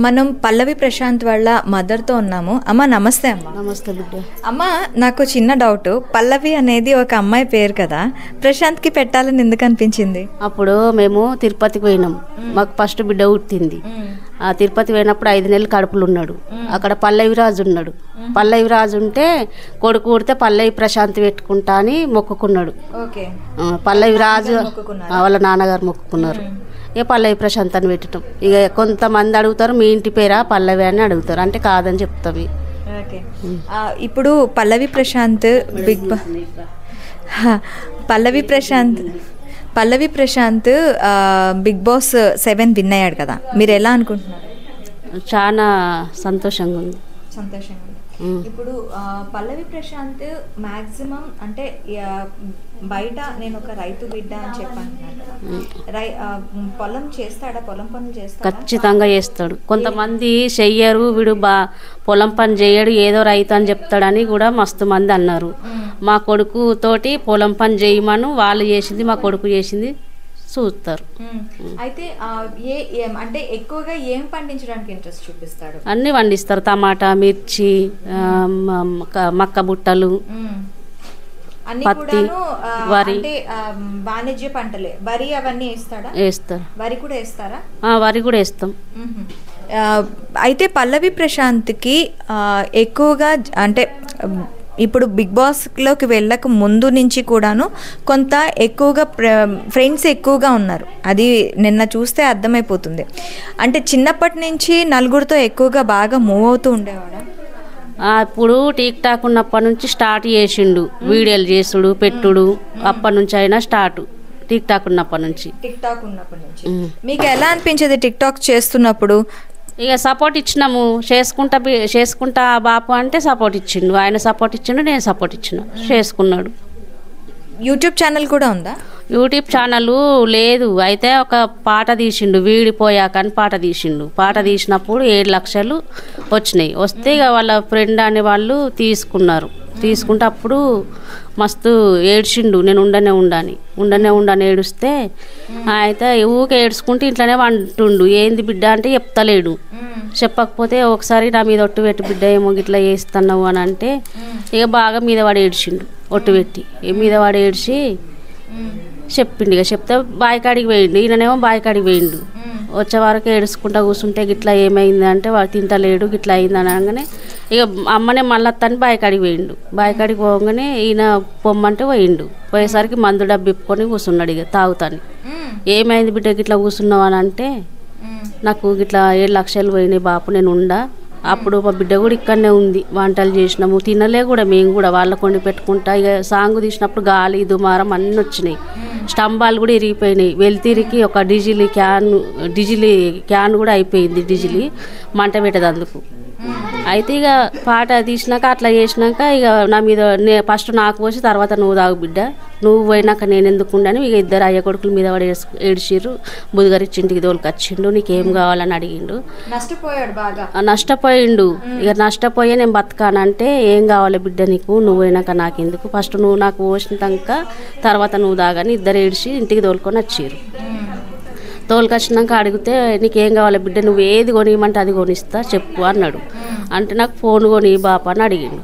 మనం పల్లవి ప్రశాంత్ వాళ్ళ మదర్తో ఉన్నాము. అమ్మ నమస్తే. అమ్మ నమస్తే బిడ్డ. అమ్మ నాకు చిన్న డౌట్, పల్లవి అనేది ఒక అమ్మాయి పేరు కదా, ప్రశాంత్కి పెట్టాలని ఎందుకు అనిపించింది? అప్పుడు మేము తిరుపతికి పోయినాం, మాకు ఫస్ట్ బిడ్డ పుట్టింది. ఆ తిరుపతి పోయినప్పుడు 5 నెలలు కడుపులు ఉన్నాడు. అక్కడ పల్లవిరాజు ఉన్నాడు. పల్లవిరాజు ఉంటే కొడుకు పుడితే పల్లవి ప్రశాంత్ పెట్టుకుంటా అని మొక్కుకున్నాడు. పల్లవిరాజు వాళ్ళ నాన్నగారు మొక్కుకున్నారు. ఇక పల్లవి ప్రశాంత్ అని పెట్టడం. ఇక కొంతమంది అడుగుతారు మీ ఇంటి పేరా పల్లవి అని అడుగుతారు, అంటే కాదని చెప్తాం. ఇప్పుడు పల్లవి ప్రశాంత్ పల్లవి ప్రశాంత్ బిగ్ బాస్ 7 విన్ అయ్యాడు కదా, మీరు ఎలా అనుకుంటున్నారు? చాలా సంతోషంగా ఉంది. ఇప్పుడు పల్లవి ప్రశాంత్ మ్యాక్సిమం అంటే బయట నేను ఒక రైతు బిడ్డ అని చెప్పాను, పొలం చేస్తాడా? పొలం పనులు చేస్తాడా? ఖచ్చితంగా చేస్తాడు. కొంతమంది చెయ్యరు, వీడు పొలం పని చేయడు, ఏదో రైతు అని చెప్తాడని కూడా మస్తు మంది అన్నారు. మా కొడుకు తోటి పొలం పని చేయమను, వాళ్ళు చేసింది మా కొడుకు చేసింది చూస్తారు. అయితే అంటే ఎక్కువగా ఏం పండించడానికి ఇంట్రెస్ట్ చూపిస్తాడు? అన్ని పండిస్తారు, టమాటా, మిర్చి, మక్క బుట్టలు, పత్తి, వరి. వాణిజ్య పంటలే, వరి అవన్నీ వేస్తారు. వరి కూడా వేస్తారా? వరి కూడా వేస్తాం. అయితే పల్లవి ప్రశాంత్కి ఎక్కువగా అంటే ఇప్పుడు బిగ్ బాస్లోకి వెళ్ళక ముందు నుంచి కూడాను కొంత ఎక్కువగా ఫ్రెండ్స్ ఎక్కువగా ఉన్నారు, అది నిన్న చూస్తే అర్థమైపోతుంది. అంటే చిన్నప్పటి నుంచి నలుగురితో ఎక్కువగా బాగా మూవ్ అవుతూ ఉండేవాడు. ఇప్పుడు టిక్ టాక్ ఉన్నప్పటి నుంచి స్టార్ట్ చేసిండు, వీడియోలు చేసుడు పెట్టుడు. అప్పటి నుంచి అయినా స్టార్ట్ టిక్ టాక్ ఉన్నప్పటి నుంచి. మీకు ఎలా అనిపించేది టిక్ టాక్ చేస్తున్నప్పుడు? ఇక సపోర్ట్ ఇచ్చినాము, చేసుకుంటా బాపు అంటే సపోర్ట్ ఇచ్చిండు, ఆయన సపోర్ట్ ఇచ్చిండు, నేను సపోర్ట్ ఇచ్చిన, చేసుకున్నాడు. యూట్యూబ్ ఛానల్ కూడా ఉందా? యూట్యూబ్ ఛానల్ లేదు, అయితే ఒక పాట తీసిండు, వీడిపోయాక అని పాట తీసిండు. పాట తీసినప్పుడు 7 లక్షలు వచ్చినాయి. వస్తే ఇక వాళ్ళ ఫ్రెండ్ అనే వాళ్ళు తీసుకుంటే అప్పుడు మస్తు ఏడ్చిండు, నేను ఉండనే ఏడుస్తే అయితే ఊకే ఏడ్చుకుంటే ఇంట్లోనే వంటుండు. ఏంది బిడ్డ అంటే చెప్తలేడు. చెప్పకపోతే ఒకసారి నా మీద ఒట్టు పెట్టి బిడ్డ ఏమో గిట్లా చేస్తున్నావు అని అంటే ఇక బాగా మీద వాడు ఏడ్చిండు, ఒట్టు పెట్టి మీద వాడు ఏడ్చి చెప్పిండు. ఇక చెప్తే బాయికాడికి పోయిండు, ఈయననేమో బాయికాడికి పోయిండు. వచ్చే వరకు ఏడుచుకుంటా కూర్చుంటే గిట్లా ఏమైంది అంటే వాడు తింటలేడు, గిట్లా అయింది అనగానే ఇక అమ్మనే మళ్ళీ తను బాయికాడికి పోయిండు. బాయికాడికి పోగానే ఈయన పొమ్మంటే పోయిండు. పోయేసరికి మందు డబ్బు ఇప్పుకొని కూర్చున్నాడు ఇక తాగుతాను. ఏమైంది బిడ్డ గిట్లా కూర్చున్నావు అని అంటే నాకు గిట్లా 7 లక్షలు పోయినాయి బాపు, నేను ఉండా. అప్పుడు మా బిడ్డ కూడా ఇక్కడనే ఉంది, వంటలు చేసినాము, తినలే కూడా మేము కూడా వాళ్ళ కొండి పెట్టుకుంటా. ఇక సాంగ్ తీసినప్పుడు గాలి దుమారం అన్నీ వచ్చినాయి, స్తంభాలు కూడా ఇరిగిపోయినాయి. వెళ్తిరికి ఒక డిజిలీ క్యాన్ కూడా అయిపోయింది, డిజిలీ మంట పెట్టదు అందుకు. అయితే ఇక పాట తీసినాక అట్లా చేసినాక ఇక నా మీద ఫస్ట్ నాకు పోసి తర్వాత నువ్వు తాగు బిడ్డ, నువ్వు పోయినాక నేను ఎందుకు ఉండని ఇక ఇద్దరు అయ్య కొడుకుల మీద వాడు ఏడ్చిర్రు. బుధగారిచ్చి ఇంటికి తోలుకొచ్చిండు, నీకేం కావాలని అడిగిండు. నష్టపోయిండు. ఇక నష్టపోయే నేను బతకానంటే ఏం కావాలి బిడ్డ నీకు, నువ్వు పోయినాక నాకెందుకు, ఫస్ట్ నువ్వు నాకు పోసినాక తర్వాత నువ్వు తాగని ఇద్దరు ఏడ్చి ఇంటికి తోలుకొని వచ్చిర్రు. తోలుకొచ్చినాక అడిగితే నీకేం కావాలి బిడ్డ, నువ్వు ఏది కొనియమంటే అది కొనిస్తా చెప్పు అన్నాడు. అంటే నాకు ఫోన్ కొని బాప అని అడిగిండు.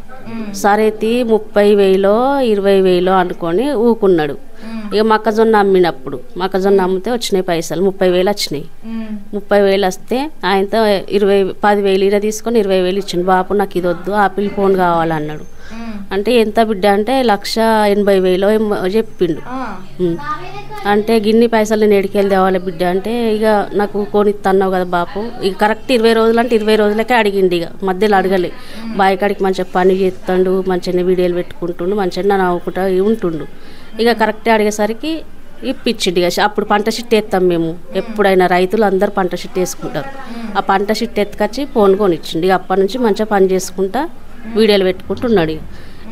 సరే 30,000 20,000 అనుకొని ఊకున్నాడు. ఇక మొక్కజొన్న అమ్మినప్పుడు మొక్కజొన్న అమ్మితే వచ్చినాయి పైసలు, 30,000 వచ్చినాయి. 30,000 వస్తే ఆయనతో 10,000 ఈయన తీసుకొని 20,000 ఇచ్చిండు. బాపు నాకు ఇది వద్దు, ఆపిల్ ఫోన్ కావాలన్నాడు. అంటే ఎంత బిడ్డ అంటే 1,80,000 చెప్పిండు. అంటే గిన్ని పైసలు నేను ఎడికెళ్ళి తేవాలి బిడ్డ అంటే ఇక నాకు కొనిస్తున్నావు కదా బాపు. ఇక కరెక్ట్ 20 రోజులు అంటే 20 రోజులకే అడిగిండు. ఇక మధ్యలో అడగలే. బాయికాడికి మంచిగా పని చేస్తాడు, మంచిగా వీడియోలు పెట్టుకుంటుండు, మంచిగా నవ్వుకుంటా ఉంటుండు. ఇక కరెక్టే అడిగేసరికి ఇప్పించిండు. ఇక అప్పుడు పంట షిట్ వేస్తాం మేము, ఎప్పుడైనా రైతులు అందరూ పంట షిట్ వేసుకుంటారు. ఆ పంట షిట్ ఎత్తుకొచ్చి ఫోన్ కొనిచ్చిండు. ఇక అప్పటి నుంచి మంచిగా పని చేసుకుంటా వీడియోలు పెట్టుకుంటున్నాడు.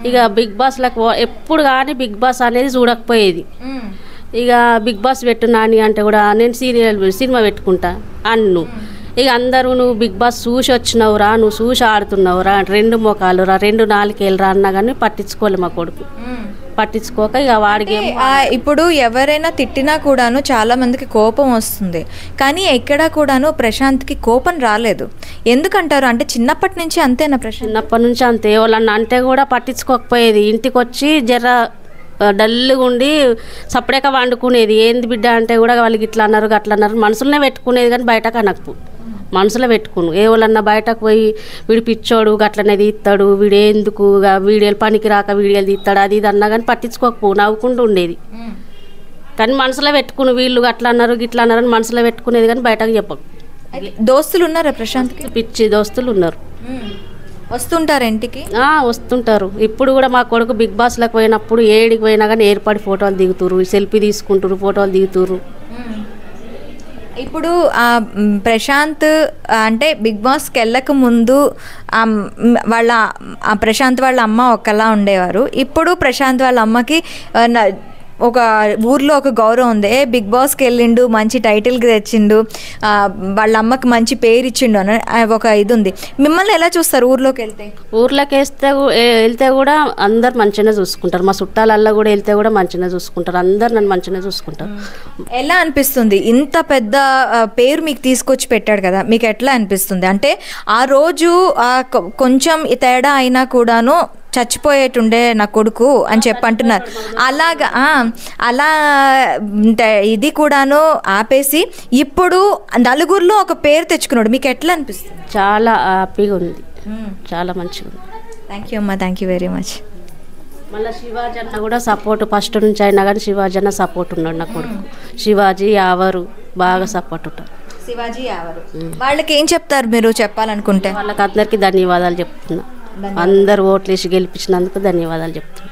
ఇక బిగ్ బాస్లకు ఎప్పుడు కానీ బిగ్ బాస్ అనేది చూడకపోయేది. ఇక బిగ్ బాస్ పెట్టు నాని అంటే కూడా నేను సినిమా పెట్టుకుంటా అన్ను. ఇక అందరూ నువ్వు బిగ్ బాస్ చూసి వచ్చినావురా, నువ్వు చూసి ఆడుతున్నావురా, 2 మోకాలు రా, 2 నాలుకేళ్ళు రా అన్నా కానీ పట్టించుకోలే మా కొడుకు. పట్టించుకోక ఇక వాడికి ఇప్పుడు ఎవరైనా తిట్టినా కూడాను చాలా మందికి కోపం వస్తుంది, కానీ ఎక్కడా కూడాను ప్రశాంత్కి కోపం రాలేదు. ఎందుకంటారు? అంటే చిన్నప్పటి నుంచి అంతేనా ప్రశాంత్? చిన్నప్పటి నుంచి అంతే. వాళ్ళని అంటే కూడా పట్టించుకోకపోయేది. ఇంటికి వచ్చి జర డల్గా ఉండి సపరేక వండుకునేది. ఏంది బిడ్డ అంటే కూడా వాళ్ళకి ఇట్లా అన్నారు అట్లా అన్నారు మనసులోనే పెట్టుకునేది, కానీ బయటకు అనకు మనసులో పెట్టుకును. ఏ వాళ్ళన్నా బయటకు పోయి వీడు పిచ్చోడు గట్లనే తీస్తాడు, వీడు ఎందుకు వీడియోలు పనికి రాక వీడియోలు తీస్తాడు అది ఇది అన్నా కానీ పట్టించుకోకపో నవ్వుకుంటూ ఉండేది. కానీ మనసులో పెట్టుకుని వీళ్ళు అట్లా అన్నారు గిట్లా అన్నారు అని మనసులో పెట్టుకునేది, కానీ బయటకు చెప్పకు. దోస్తులు ఉన్నారా ప్రశాంత్కి? పిచ్చి దోస్తులు ఉన్నారు. వస్తుంటారు ఇంటికి? వస్తుంటారు. ఇప్పుడు కూడా మా కొడుకు బిగ్ బాస్లోకి పోయినప్పుడు ఏడికి పోయినా కానీ ఏర్పడి ఫోటోలు దిగుతురు, సెల్ఫీ తీసుకుంటారు, ఫోటోలు దిగుతురు. ఇప్పుడు ప్రశాంత్ అంటే బిగ్ బాస్కి వెళ్ళక ముందు వాళ్ళ ప్రశాంత్ వాళ్ళ అమ్మ ఒకలా ఉండేవారు. ఇప్పుడు ప్రశాంత్ వాళ్ళ అమ్మకి ఒక ఊర్లో ఒక గౌరవం ఉంది. బిగ్ బాస్కి వెళ్ళిండు, మంచి టైటిల్కి తెచ్చిండు, వాళ్ళ అమ్మకి మంచి పేరు ఇచ్చిండు అని ఒక ఇది ఉంది. మిమ్మల్ని ఎలా చూస్తారు ఊర్లోకి వెళ్తే? ఊర్లోకి వెళ్తే కూడా అందరు మంచిగా చూసుకుంటారు. మా చుట్టాలల్లో కూడా వెళ్తే కూడా మంచిగా చూసుకుంటారు. అందరు నన్ను మంచిగా చూసుకుంటారు. ఎలా అనిపిస్తుంది? ఇంత పెద్ద పేరు మీకు తీసుకొచ్చి పెట్టాడు కదా, మీకు ఎట్లా అనిపిస్తుంది? అంటే ఆ రోజు కొంచెం తేడా అయినా కూడాను చచ్చిపోయేటుండే నా కొడుకు అని చెప్పి అంటున్నారు. అలాగా అలా ఇది కూడాను ఆపేసి ఇప్పుడు నలుగురిలో ఒక పేరు తెచ్చుకున్నాడు. మీకు ఎట్లా అనిపిస్తుంది? చాలా హ్యాపీగా ఉంది, చాలా మంచిగా ఉంది. థ్యాంక్ యూ అమ్మా, థ్యాంక్ యూ వెరీ మచ్. మళ్ళీ శివాజీ అన్న కూడా సపోర్ట్ ఫస్ట్ నుంచి అయినా కానీ శివాజీ అన్న సపోర్ట్ ఉన్నాడు నా కొడుకు. శివాజీ యావరు బాగా సపోర్ట్ ఉంటారు. శివాజీ యావరు వాళ్ళకి ఏం చెప్తారు మీరు చెప్పాలనుకుంటే? వాళ్ళకి అందరికీ ధన్యవాదాలు చెప్తున్నా. అందరు ఓట్లేసి గెలిపించినందుకు ధన్యవాదాలు చెప్తున్నా.